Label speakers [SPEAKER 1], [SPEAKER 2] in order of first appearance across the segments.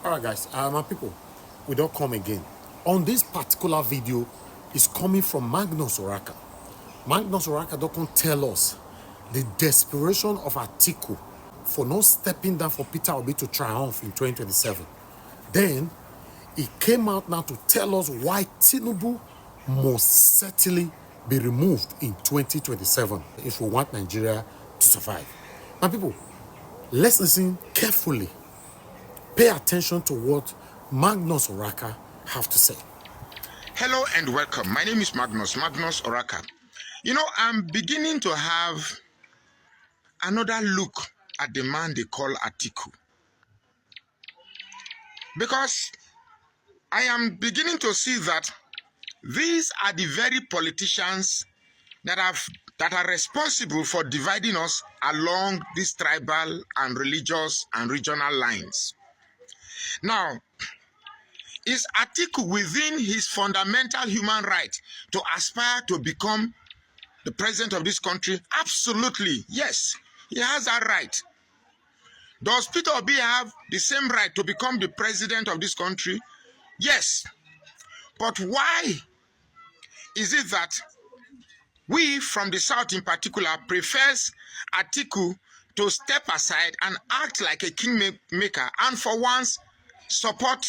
[SPEAKER 1] All right, guys, my people, we don't come again. On this particular video, is coming from Magnus Oraka. Magnus Oraka don't tell us the desperation of Atiku for not stepping down for Peter Obi to triumph in 2027. Then, he came out now to tell us why Tinubu must certainly be removed in 2027 if we want Nigeria to survive. My people, let's listen carefully. Pay attention to what Magnus Oraka have to say.
[SPEAKER 2] Hello and welcome. My name is Magnus Oraka. You know, I'm beginning to have another look at the man they call Atiku. Because I am beginning to see that these are the very politicians that are responsible for dividing us along these tribal and religious and regional lines. Now, is Atiku within his fundamental human right to aspire to become the president of this country? Absolutely, yes, he has that right. Does Peter Obi have the same right to become the president of this country? Yes. But why is it that we from the South in particular prefers Atiku to step aside and act like a kingmaker and for once support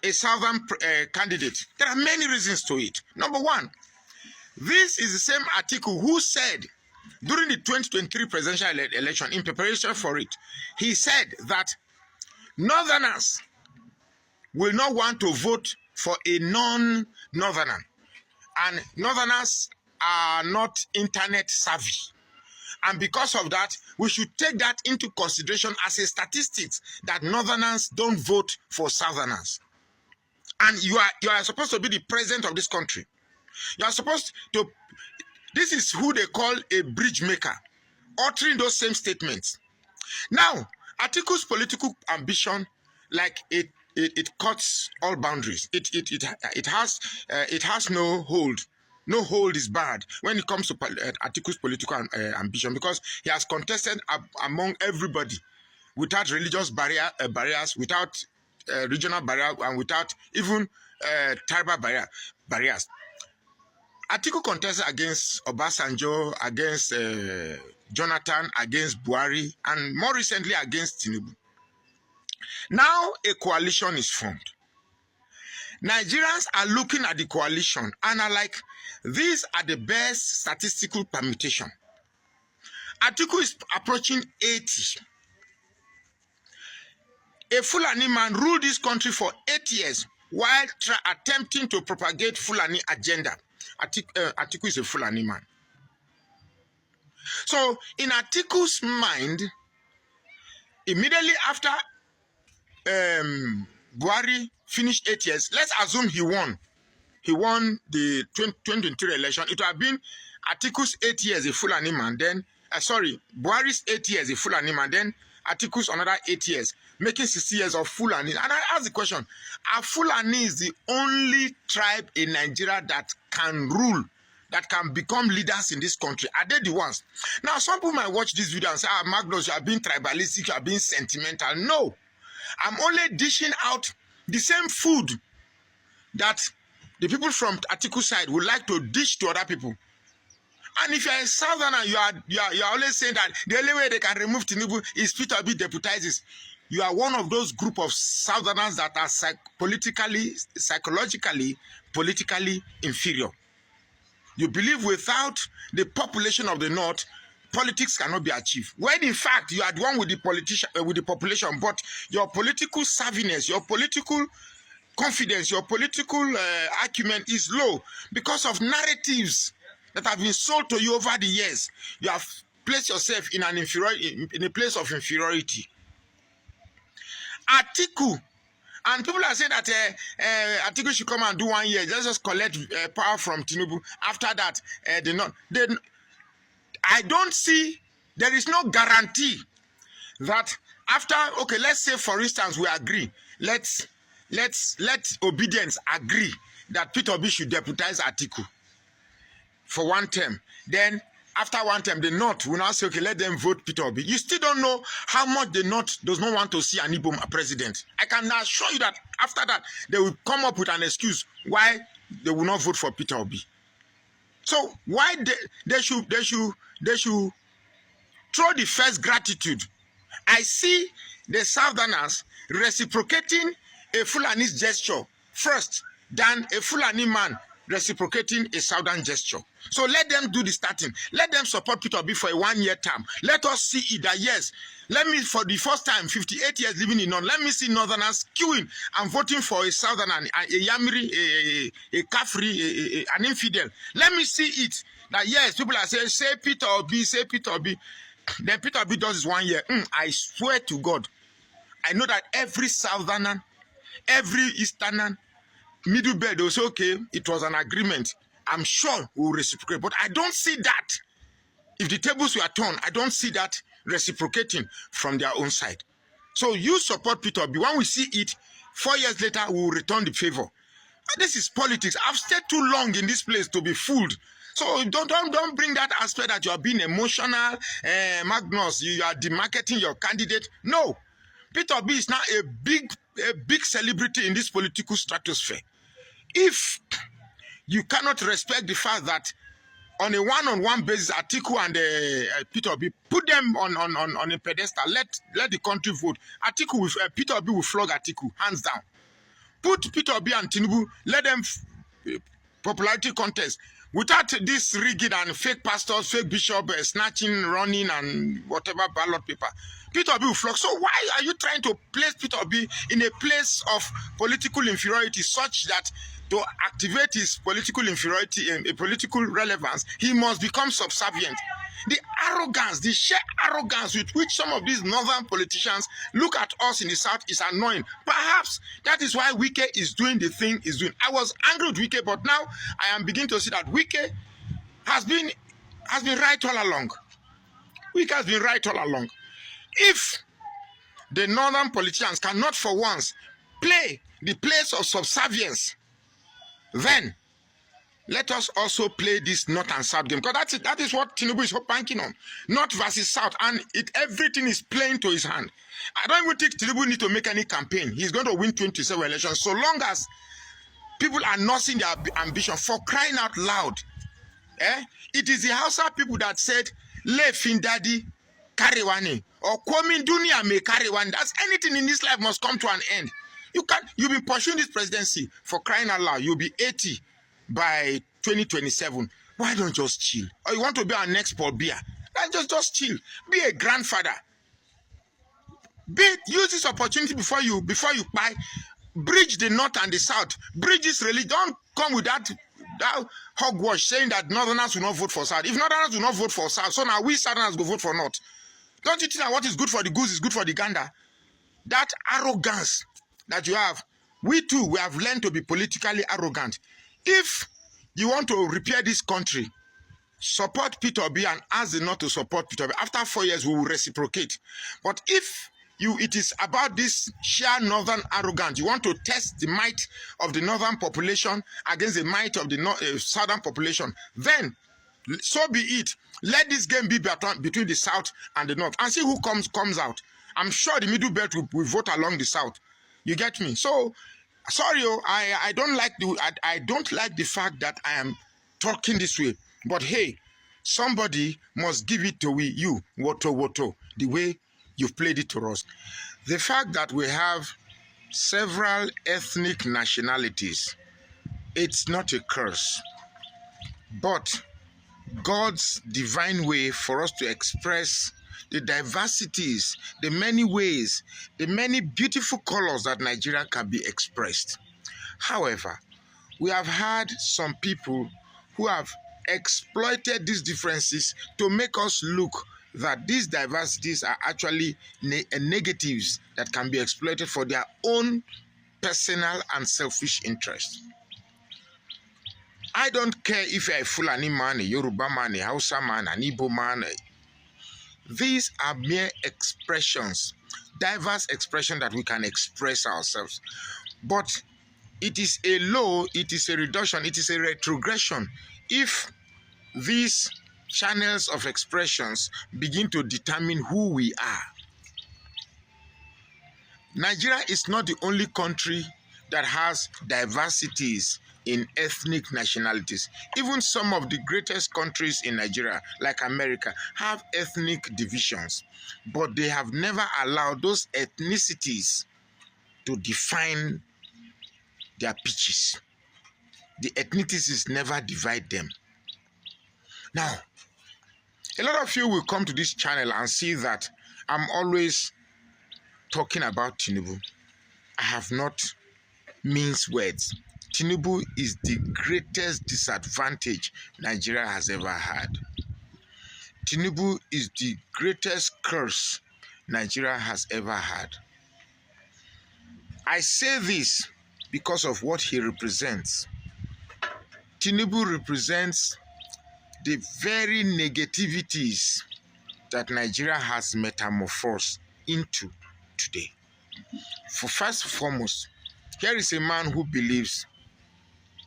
[SPEAKER 2] a Southern candidate? There are many reasons to it. Number one, this is the same Atiku who said during the 2023 presidential election, in preparation for it, he said that Northerners will not want to vote for a non-Northerner, and Northerners are not internet savvy. And because of that, we should take that into consideration as a statistics that Northerners don't vote for Southerners. And you are supposed to be the president of this country. You are supposed to, this is who they call a bridge maker, uttering those same statements. Now, Atiku's political ambition, like it cuts all boundaries. It has no hold. No hold is bad when it comes to Atiku's political ambition, because he has contested among everybody without religious barriers, without regional barriers, and without even tribal barriers. Atiku contested against Obasanjo, against Jonathan, against Buhari, and more recently against Tinubu. Now a coalition is formed. Nigerians are looking at the coalition and are like, these are the best statistical permutation. Atiku is approaching 80. A Fulani man ruled this country for 8 years while attempting to propagate Fulani agenda. Atiku is a Fulani man. So in Atiku's mind, immediately after Buhari finished 8 years, let's assume he won. He won the 2023 election. It would have been Atiku's 8 years a Fulani man, then, Buhari's 8 years a Fulani man, then Atiku's another 8 years, making 60 years of Fulani. And I ask the question, are Fulani is the only tribe in Nigeria that can rule, that can become leaders in this country? Are they the ones? Now, some people might watch this video and say, Magnus, you are being tribalistic, you are being sentimental. No, I'm only dishing out the same food that the people from Atiku's side would like to dish to other people. And if you're a Southerner, you are always saying that the only way they can remove Tinubu is Peter Obi deputizes. You are one of those group of Southerners that are psychologically, politically inferior. You believe without the population of the North, politics cannot be achieved. When in fact you are the one with the population, but your political savviness, your political confidence, your political acumen is low because of narratives that have been sold to you over the years. You have placed yourself in a place of inferiority. Atiku, and people are saying that Atiku should come and do 1 year. Let's just collect power from Tinubu. After that, I don't see, there is no guarantee that after, okay, let's say for instance we agree, let obedience agree that Peter Obi should deputize Atiku for 1 term. Then After one time, the North will now say, okay, let them vote Peter Obi. You still don't know how much the North does not want to see an Igbo president. I can assure you that after that, they will come up with an excuse why they will not vote for Peter Obi. So why they should throw the first gratitude. I see the Southerners reciprocating a Fulani's gesture first than a Fulani man reciprocating a Southern gesture. So let them do the starting. Let them support Peter Obi for a 1-year term. Let us see it that yes, let me for the first time, 58 years living in North, let me see Northerners queuing and voting for a Southerner, a Yamiri, a Kafri, an infidel. Let me see it that yes, people are saying, say Peter Obi, say Peter Obi. Then Peter Obi does his 1 year. I swear to God, I know that every Southerner, every Easterner, Middle Belt, they will say, okay, it was an agreement. I'm sure we will reciprocate. But I don't see that. If the tables were turned, I don't see that reciprocating from their own side. So you support Peter Obi. When we see it, 4 years later, we will return the favor. This is politics. I've stayed too long in this place to be fooled. So don't bring that aspect that you are being emotional, Magnus. You are demarketing your candidate. No, Peter Obi is now a big celebrity in this political stratosphere. If you cannot respect the fact that on a one-on-one basis, Atiku and Peter Obi, put them on a pedestal. Let the country vote. Peter Obi will flog Atiku hands down. Put Peter Obi and Tinubu. Let them popularity contest without this rigged and fake pastors, fake bishop snatching, running, and whatever ballot paper. Peter Obi will flog. So why are you trying to place Peter Obi in a place of political inferiority such that to activate his political inferiority and political relevance, he must become subservient? The arrogance, the sheer arrogance with which some of these northern politicians look at us in the south is annoying. Perhaps that is why Wike is doing the thing he's doing. I was angry with Wike, but now I am beginning to see that Wike has been right all along. Wike has been right all along. If the northern politicians cannot for once play the place of subservience, then let us also play this North and South game, because that is what Tinubu is banking on. North versus South, and everything is playing to his hand. I don't even think Tinubu need to make any campaign. He's going to win 27 elections, so long as people are nursing their ambition. For crying out loud, it is the Hausa people that said, "Le findadi kariwani," or "Komin dunia me kariwani." That's anything in this life must come to an end. You've been pursuing this presidency for crying out loud. You'll be 80 by 2027. Why don't you just chill? Or you want to be our next Paul Biya? Then just chill. Be a grandfather. Use this opportunity before you buy. Bridge the North and the South. Bridge this religion. Don't come with that hogwash saying that Northerners will not vote for South. If Northerners will not vote for South, so now we Southerners go vote for North. Don't you think that what is good for the goose is good for the gander? That arrogance that you have, we too, we have learned to be politically arrogant. If you want to repair this country, support Peter Obi and ask the North to support Peter Obi. After 4 years, we will reciprocate. But if it is about this sheer northern arrogance, you want to test the might of the northern population against the might of the southern population, then so be it. Let this game be between the South and the North, and see who comes out. I'm sure the Middle Belt will vote along the South. You get me? So, sorry, I don't like the fact that I am talking this way. But hey, somebody must give it to you, woto, the way you've played it to us. The fact that we have several ethnic nationalities, it's not a curse, but God's divine way for us to express the diversities, the many ways, the many beautiful colors that Nigeria can be expressed. However, we have had some people who have exploited these differences to make us look that these diversities are actually negatives that can be exploited for their own personal and selfish interest. I don't care if you're a Fulani man, a Yoruba man, a Hausa man, an Igbo man. These are mere expressions, diverse expressions that we can express ourselves. But it is a low, it is a reduction, it is a retrogression if these channels of expressions begin to determine who we are. Nigeria is not the only country that has diversities in ethnic nationalities. Even some of the greatest countries in Nigeria, like America, have ethnic divisions, but they have never allowed those ethnicities to define their pitches. The ethnicities never divide them. Now, a lot of you will come to this channel and see that I'm always talking about Tinubu. I have not minced words. Tinubu is the greatest disadvantage Nigeria has ever had. Tinubu is the greatest curse Nigeria has ever had. I say this because of what he represents. Tinubu represents the very negativities that Nigeria has metamorphosed into today. For first and foremost, here is a man who believes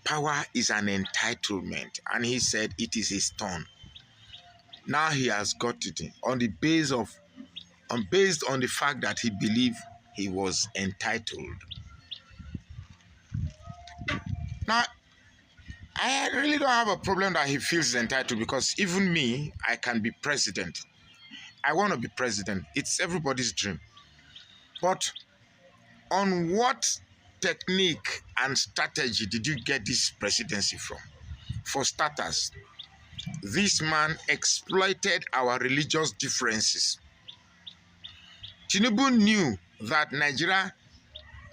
[SPEAKER 2] power is an entitlement, and he said it is his turn. Now he has got it based on the fact that he believed he was entitled. Now, I really don't have a problem that he feels entitled, because even me, I can be president. I want to be president. It's everybody's dream. But on what technique and strategy did you get this presidency from? For starters, this man exploited our religious differences. Tinubu knew that Nigeria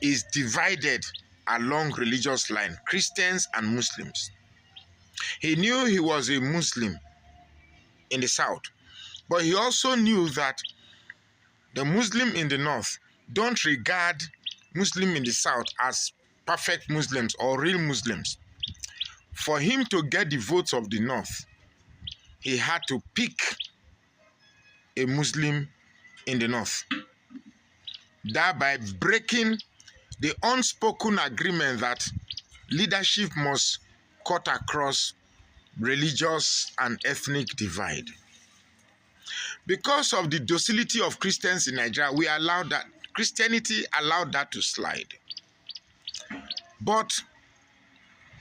[SPEAKER 2] is divided along religious lines, Christians and Muslims. He knew he was a Muslim in the south, but he also knew that the Muslim in the north don't regard Muslim in the south as perfect Muslims or real Muslims. For him to get the votes of the north, he had to pick a Muslim in the north, thereby breaking the unspoken agreement that leadership must cut across religious and ethnic divide. Because of the docility of Christians in Nigeria, Christianity allowed that to slide. But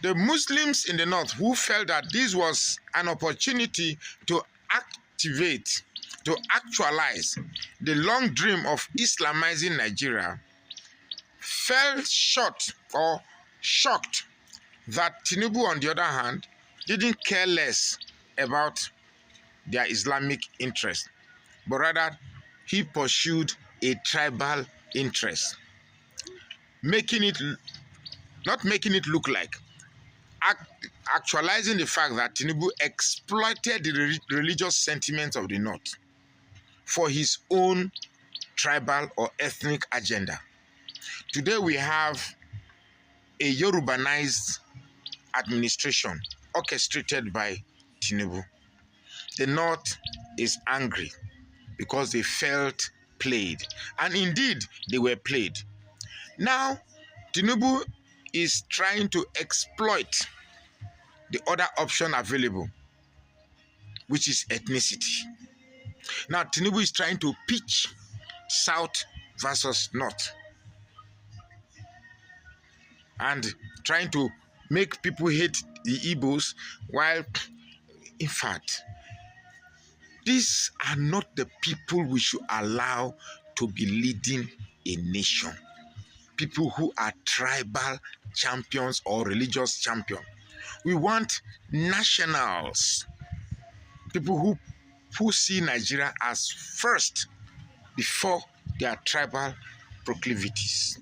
[SPEAKER 2] the Muslims in the north, who felt that this was an opportunity to actualize the long dream of Islamizing Nigeria, fell short or shocked that Tinubu, on the other hand, didn't care less about their Islamic interest, but rather he pursued a tribal interest, not making it look like, actualizing the fact that Tinubu exploited the religious sentiments of the north for his own tribal or ethnic agenda. Today we have a Yorubanized administration orchestrated by Tinubu. The north is angry because they felt played, and indeed they were played. Now Tinubu is trying to exploit the other option available, which is ethnicity. Now Tinubu is trying to pitch South versus North and trying to make people hate the Igbos, while in fact these are not the people we should allow to be leading a nation. People who are tribal champions or religious champions. We want nationals, people who see Nigeria as first before their tribal proclivities.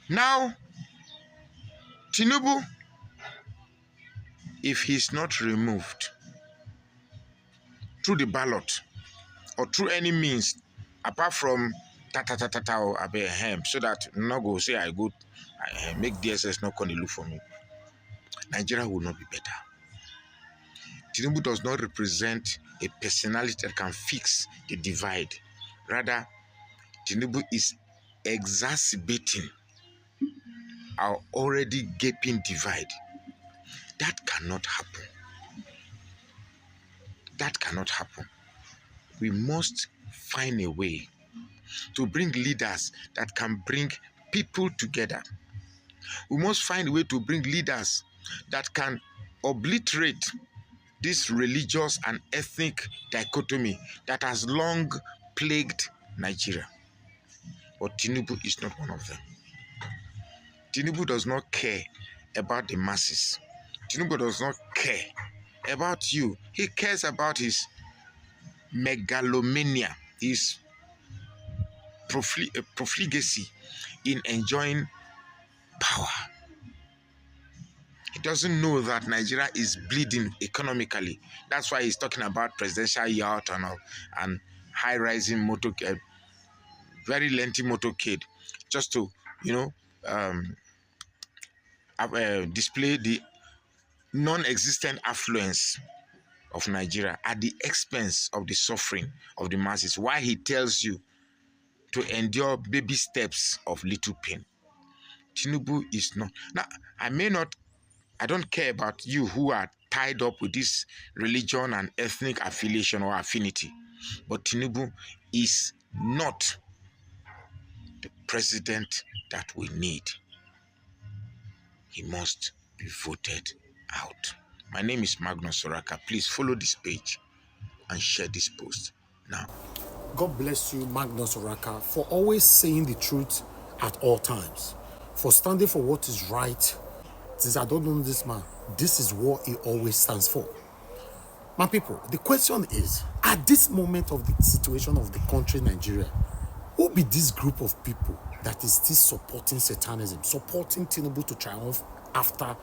[SPEAKER 2] Now, Tinubu, if he's not removed through the ballot or through any means, apart from or so that no go say I go make DSS not come look for me, Nigeria will not be better. Tinubu does not represent a personality that can fix the divide. Rather, Tinubu is exacerbating our already gaping divide. That cannot happen. that cannot happen. We must find a way to bring leaders that can bring people together. We must find a way to bring leaders that can obliterate this religious and ethnic dichotomy that has long plagued Nigeria. But Tinubu is not one of them. Tinubu does not care about the masses. Tinubu does not care about you. He cares about his megalomania, his profligacy in enjoying power. He doesn't know that Nigeria is bleeding economically. That's why he's talking about presidential yacht and high-rising motorcade, very lengthy motorcade, just to, display the non-existent affluence of Nigeria at the expense of the suffering of the masses. Why he tells you to endure baby steps of little pain. Tinubu is not. Now, I don't care about you who are tied up with this religion and ethnic affiliation or affinity, but Tinubu is not the president that we need. He must be voted out. My name is Magnus Oraka. Please follow this page and share this post now.
[SPEAKER 1] God bless you, Magnus Oraka, for always saying the truth at all times, for standing for what is right. Since I don't know this man, this is what he always stands for. My people, the question is, at this moment of the situation of the country, Nigeria, who be this group of people that is still supporting Satanism, supporting Tinubu to triumph after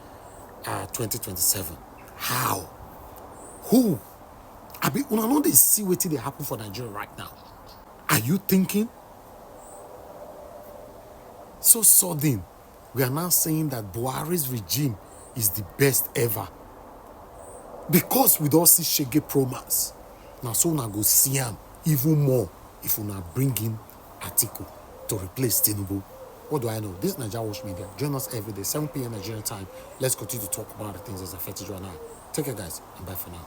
[SPEAKER 1] 2027? How? Who? I mean, una know they see what they happen for Nigeria right now. Are you thinking? So sudden, we are now saying that Buhari's regime is the best ever. Because we don't see Shege Promas. Now so una go see him even more if una bring in Atiku to replace Tinubu. What do I know? This is NAIJA Watch Media. Join us every day, 7 p.m. Nigerian time. Let's continue to talk about the things that affect you and I. Take care, guys, and bye for now.